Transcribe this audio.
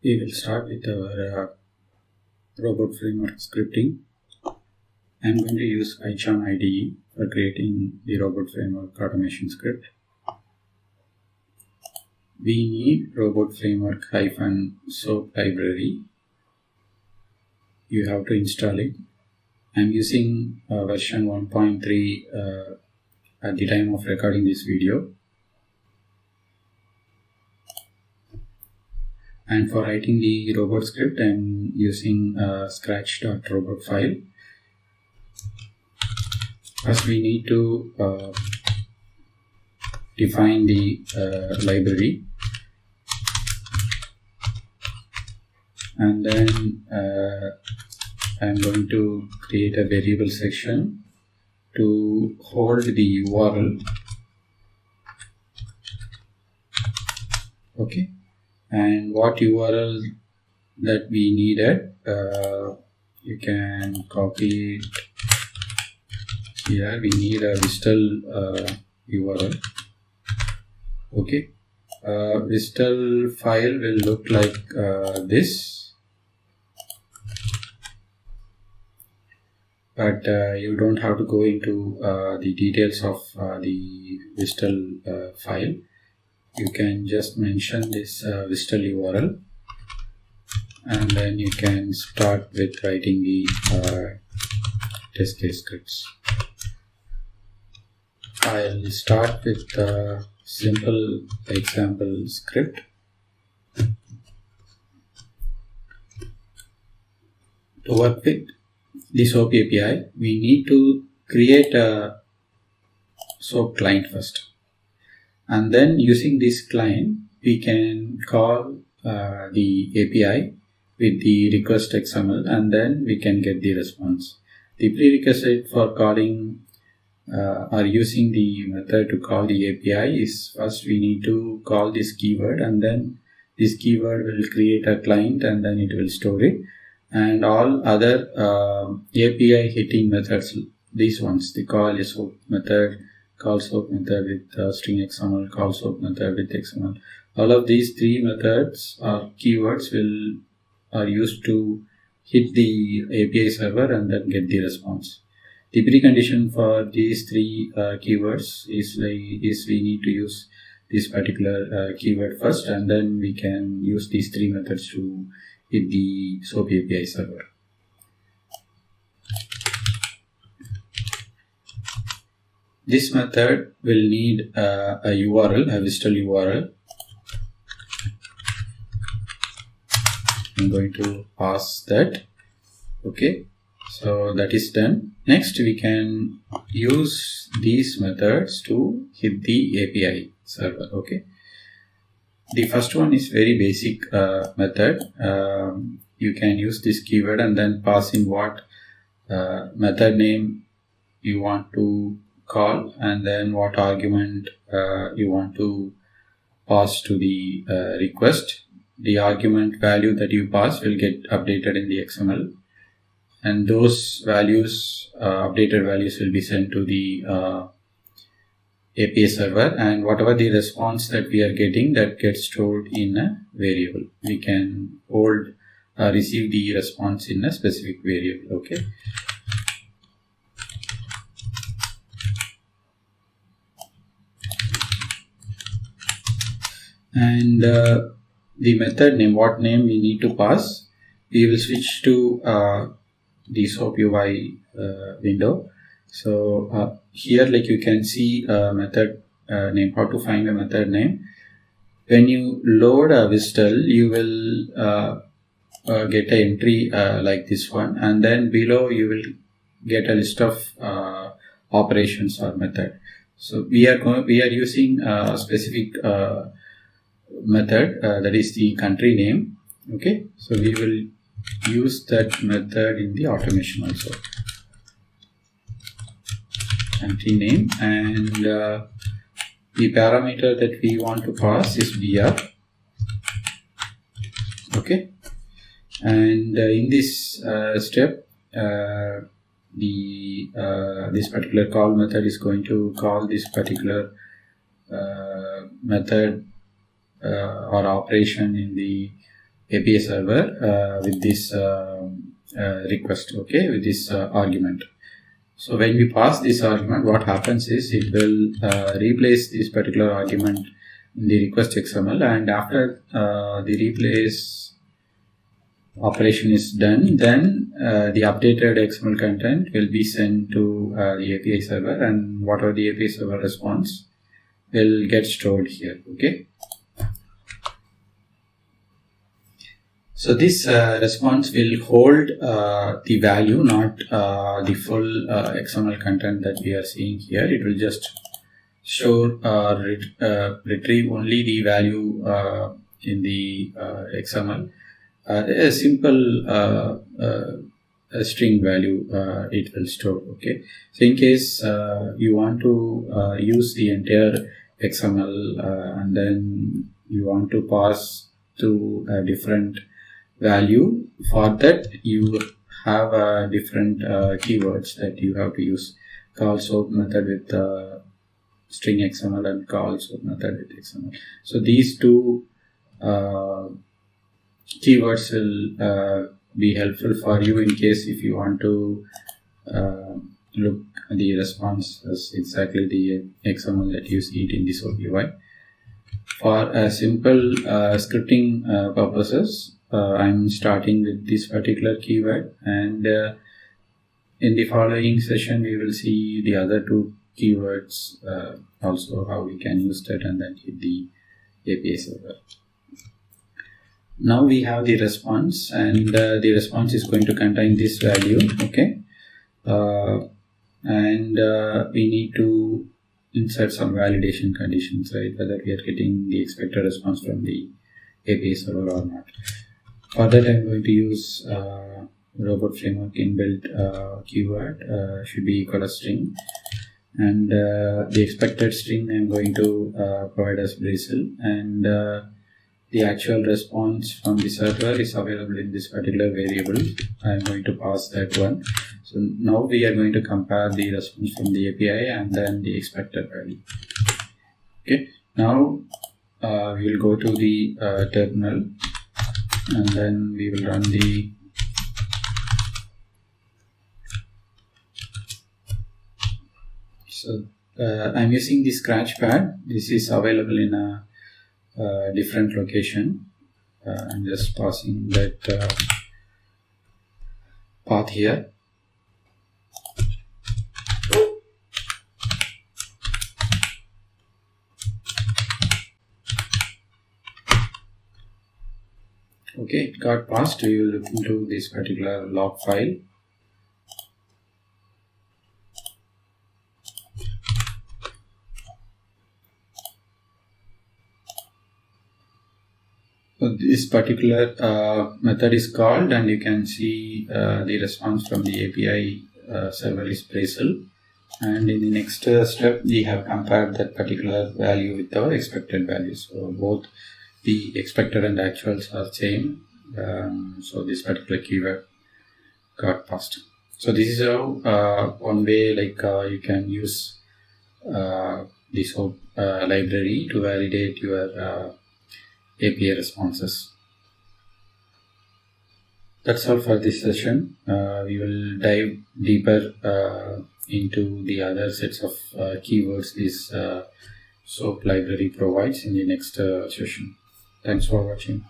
We will start with our robot framework scripting. I am going to use Python IDE for creating the robot framework automation script. We need robot framework -soap library. You have to install it. I am using version 1.3 at the time of recording this video. And for writing the robot script, I am using scratch.robot file. First, we need to define the library, and then I am going to create a variable section to hold the URL. Okay, and what URL that we needed, you can copy it here. We need a Vistal URL. Okay, Vistal file will look like this, but you don't have to go into the details of the Vistal file. You can just mention this Vistal URL, and then you can start with writing the test case scripts. I'll start with a simple example script. To work with the SOAP API, we need to create a SOAP client first. And then using this client, we can call the API with the request XML, and then we can get the response. The prerequisite for calling or using the method to call the API is first we need to call this keyword, and then this keyword will create a client and then it will store it. And all other API hitting methods, these ones, the call is SOAP method, call SOAP method with string XML, call SOAP method with XML. All of these three methods or keywords are used to hit the API server and then get the response. The precondition for these three keywords is we need to use this particular keyword first, and then we can use these three methods to hit the SOAP API server. This method will need a URL, a Vistal URL. I'm going to pass that. Okay, so that is done. Next, we can use these methods to hit the API server. Okay, the first one is very basic method. You can use this keyword and then pass in what method name you want to call, and then what argument you want to pass to the request. The argument value that you pass will get updated in the XML, and those values, updated values, will be sent to the API server, and whatever the response that we are getting, that gets stored in a variable. We can receive the response in a specific variable. Okay. And the method name, what name we need to pass, we will switch to the SOAP UI window. So here, like, you can see a method name, how to find a method name. When you load a Vistal, you will get an entry like this one, and then below you will get a list of operations or method. So we are using a specific method, that is the country name. Okay, so we will use that method in the automation also. Country name, and the parameter that we want to pass is br. Okay, and in this step, this particular call method is going to call this particular method or operation in the API server with this request, okay, with this argument. So when we pass this argument, what happens is it will replace this particular argument in the request XML, and after the replace operation is done, then the updated XML content will be sent to the API server, and whatever the API server response will get stored here, okay. So this response will hold the value, not the full XML content that we are seeing here. It will just store retrieve only the value in the XML. A simple string value it will store, okay. So in case you want to use the entire XML and then you want to pass to a different value, for that you have different keywords that you have to use. Call soap method with string XML and call soap method with XML. So these two keywords will be helpful for you in case if you want to look at the response as exactly the XML that you see it in the SOAP UI. For a simple scripting purposes, I'm starting with this particular keyword, and in the following session we will see the other two keywords also, how we can use that and then hit the API server. Now we have the response, and the response is going to contain this value, okay, and we need to insert some validation conditions, right, whether we are getting the expected response from the API server or not. For that, I'm going to use robot framework inbuilt keyword should be equal to string, and the expected string I'm going to provide as Brazil, and the actual response from the server is available in this particular variable. I'm going to pass that one. So now we are going to compare the response from the API and then the expected value. Okay, now we will go to the terminal, and then we will run the I'm using the scratch pad. This is available in a different location. I'm just passing that path here. Okay, it got passed. We will look into this particular log file. So this particular method is called, and you can see the response from the API server is Brazil. And in the next step, we have compared that particular value with our expected value. So both the expected and actuals are same. So this particular keyword got passed. So this is how one way like you can use this whole library to validate your API responses. That's all for this session. We will dive deeper into the other sets of keywords this SOAP library provides in the next session. Thanks for watching.